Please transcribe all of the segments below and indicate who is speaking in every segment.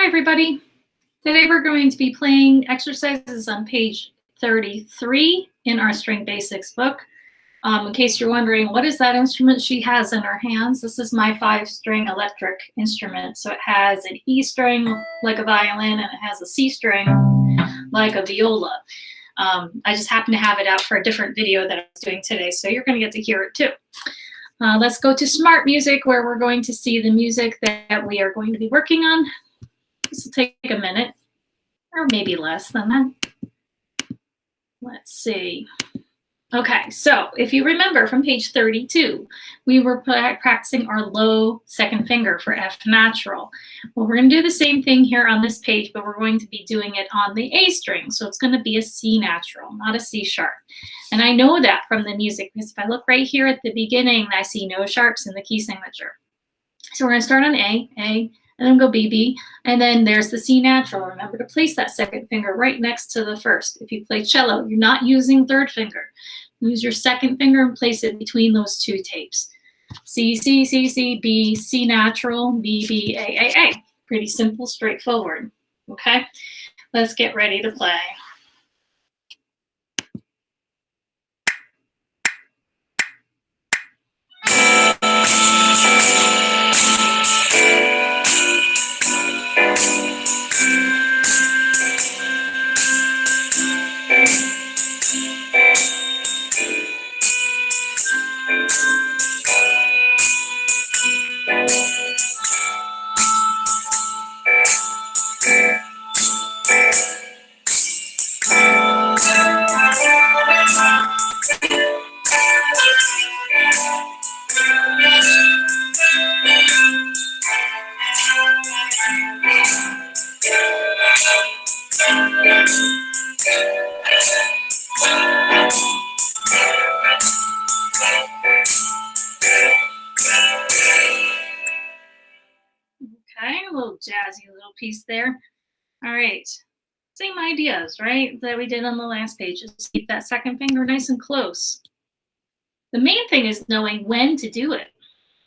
Speaker 1: Hi, everybody. Today we're going to be playing exercises on page 33 in our String Basics book. In case you're wondering, what is that instrument she has in her hands? This is my 5-string electric instrument. So it has an E string like a violin, and it has a C string like a viola. I just happen to have it out for a different video that I was doing today, so you're going to get to hear it too. Let's go to Smart Music, where we're going to see the music that we are going to be working on. This will take a minute, or maybe less than that. Let's see. Okay, so if you remember from page 32, we were practicing our low second finger for F natural. Well, we're going to do the same thing here on this page, but we're going to be doing it on the A string. So it's going to be a C natural, not a C sharp. And I know that from the music, because if I look right here at the beginning, I see no sharps in the key signature. So we're going to start on A, and then go B, B, and then there's the C natural. Remember to place that second finger right next to the first. If you play cello, you're not using third finger. Use your second finger and place it between those two tapes. C, C, C, C, B, C natural, B, B, A, A, A. Pretty simple, straightforward. Okay, let's get ready to play. Okay, a little jazzy little piece there. All right, same ideas, right, that we did on the last page. Just keep that second finger nice and close. The main thing is knowing when to do it.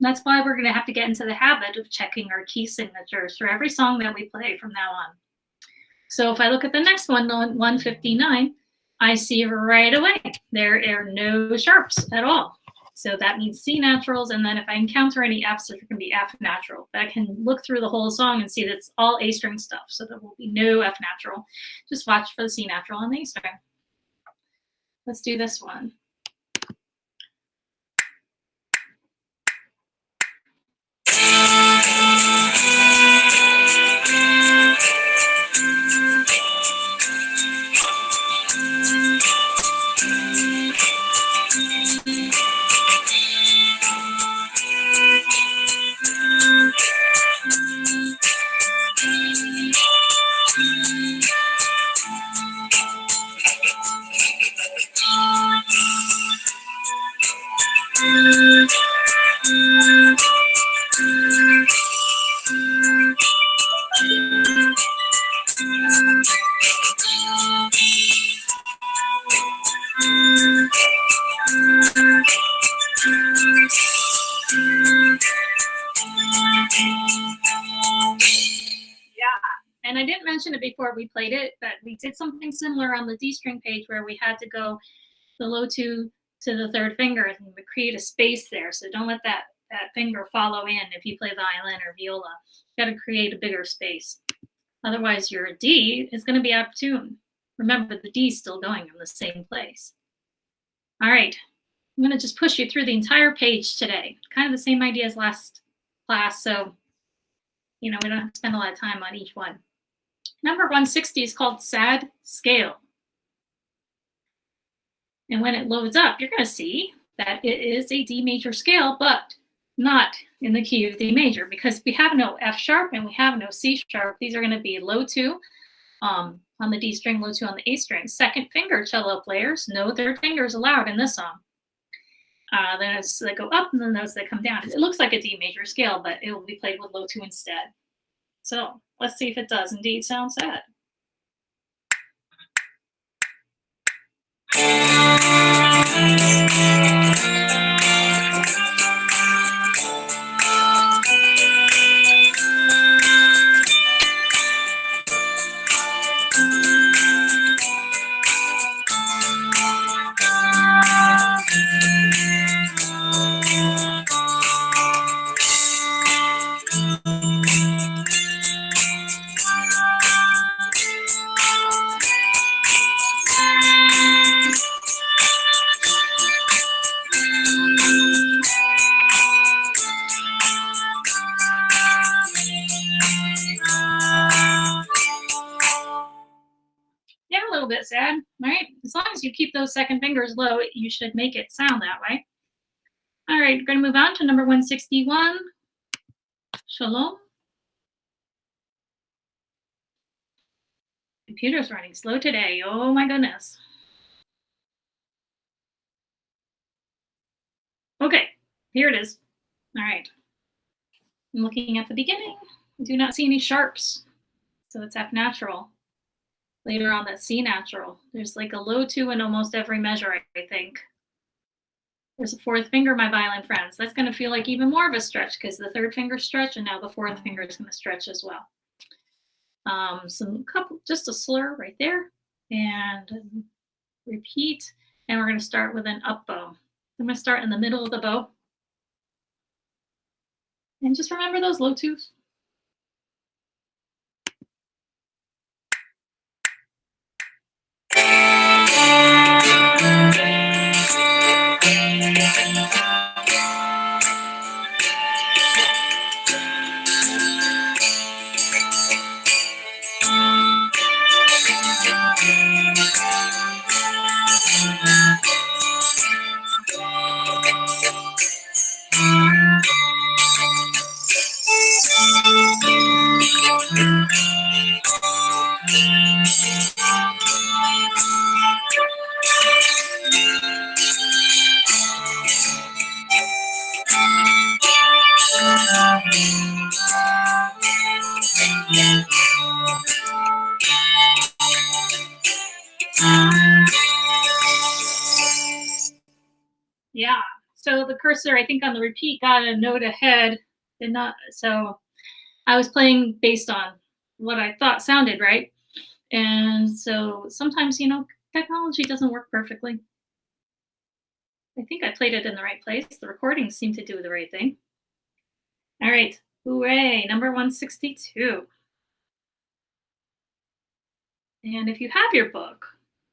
Speaker 1: That's why we're going to have to get into the habit of checking our key signatures for every song that we play from now on. So if I look at the next one, 159, I see right away there are no sharps at all. So that means C naturals, and then if I encounter any Fs, there's going to be F natural. But I can look through the whole song and see that it's all A string stuff, so there will be no F natural. Just watch for the C natural and the A string. Let's do this one. And I didn't mention it before we played it, but we did something similar on the D string page where we had to go the low 2 to the third finger and create a space there. So don't let that finger follow in if you play violin or viola. You got to create a bigger space. Otherwise, your D is going to be out of tune. Remember, the D is still going in the same place. All right, I'm going to just push you through the entire page today. Kind of the same idea as last class, so we don't have to spend a lot of time on each one. Number 160 is called Sad Scale. And when it loads up, you're going to see that it is a D major scale, but not in the key of D major, because we have no F sharp and we have no C sharp. These are going to be low 2 on the D string, low 2 on the A string. Second finger cello players, no third fingers allowed in this song. Then it's they go up and then those that come down. It looks like a D major scale, but it will be played with low 2 instead. So let's see if it does indeed sound sad. bit sad, right? As long as you keep those second fingers low, you should make it sound that way. All right, we're going to move on to number 161. Shalom. Computer's running slow today. Oh my goodness. Okay, here it is. All right. I'm looking at the beginning. I do not see any sharps. So it's F natural. Later on, that's C natural. There's like a low 2 in almost every measure, I think. There's a fourth finger, my violin friends. That's going to feel like even more of a stretch because the third finger stretch, and now the fourth finger is going to stretch as well. Just a slur right there, and repeat. And we're going to start with an up bow. I'm going to start in the middle of the bow. And just remember those low 2s. Yeah. So the cursor, I think on the repeat, got a note ahead. Did not. So I was playing based on what I thought sounded right. And so sometimes, technology doesn't work perfectly. I think I played it in the right place. The recordings seem to do the right thing. All right. Hooray. Number 162. And if you have your book,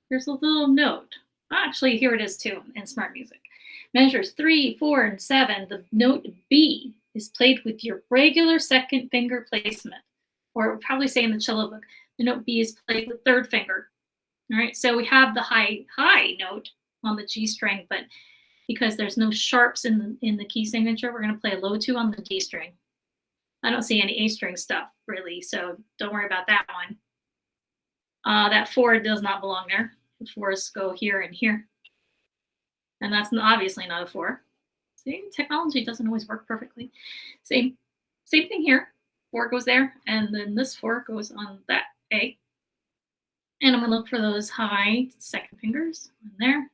Speaker 1: there's a little note. Actually, here it is too in Smart Music. Measures 3, 4, and 7. The note B is played with your regular second finger placement. Or it would probably say in the cello book, the note B is played with third finger. All right, so we have the high note on the G string, but because there's no sharps in the key signature, we're going to play a low 2 on the D string. I don't see any A string stuff really, so don't worry about that one. That 4 does not belong there. The 4s go here and here. And that's obviously not a 4. See, technology doesn't always work perfectly. Same thing here. 4 goes there, and then this 4 goes on that A. And I'm going to look for those high second fingers, and there,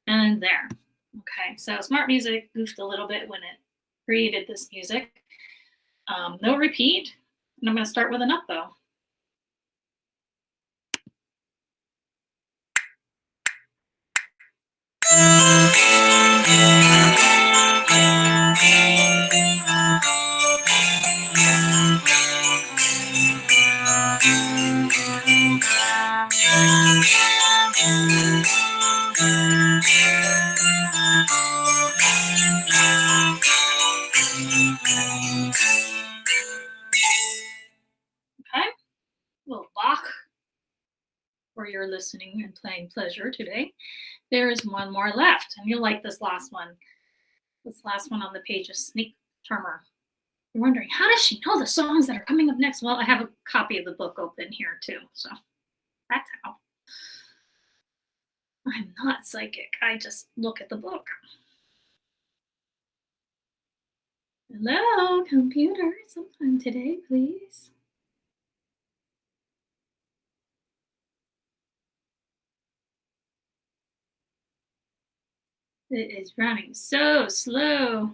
Speaker 1: and there. Okay, so Smart Music goofed a little bit when it created this music. No repeat, and I'm going to start with an up bow. Okay, little Bach for your listening and playing pleasure today. There is one more left, and you'll like this last one. This last one on the page is Snake Charmer. You're wondering, how does she know the songs that are coming up next? Well, I have a copy of the book open here too, so that's how. I'm not psychic. I just look at the book. Hello, computer. Sometime today, please. It is running so slow.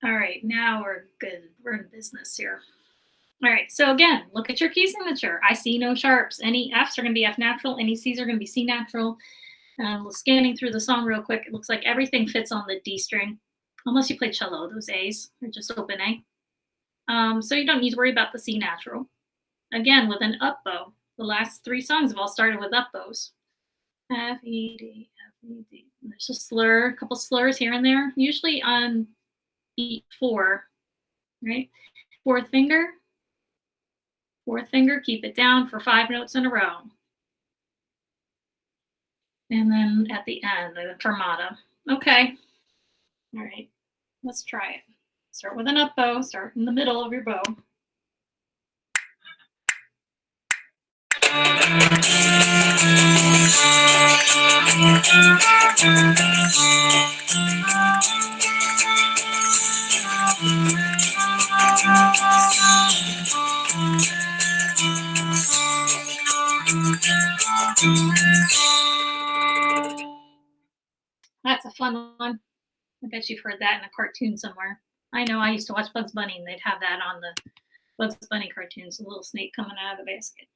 Speaker 1: All right, now we're good. We're in business here. All right, so again, look at your key signature. I see no sharps. Any Fs are going to be F natural. Any Cs are going to be C natural. Scanning through the song real quick, it looks like everything fits on the D string, unless you play cello. Those A's are just open A. So you don't need to worry about the C natural. Again, with an up bow. The last 3 songs have all started with up bows. F, E, D, F, E, D. There's a slur, a couple slurs here and there, usually on beat 4, right? Fourth finger. Fourth finger, keep it down for 5 notes in a row. And then at the end, the fermata. Okay. All right. Let's try it. Start with an up bow. Start in the middle of your bow. That's a fun one. I bet you've heard that in a cartoon somewhere. I know I used to watch Bugs Bunny and they'd have that on the Bugs Bunny cartoons, a little snake coming out of the basket.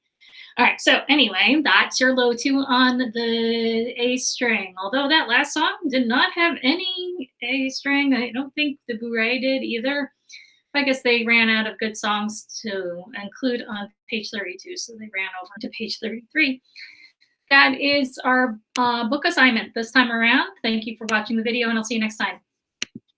Speaker 1: All right, so anyway, that's your low two on the A string. Although that last song did not have any A string. I don't think the Bourrée did either. I guess they ran out of good songs to include on page 32, so they ran over to page 33. That is our book assignment this time around. Thank you for watching the video, and I'll see you next time.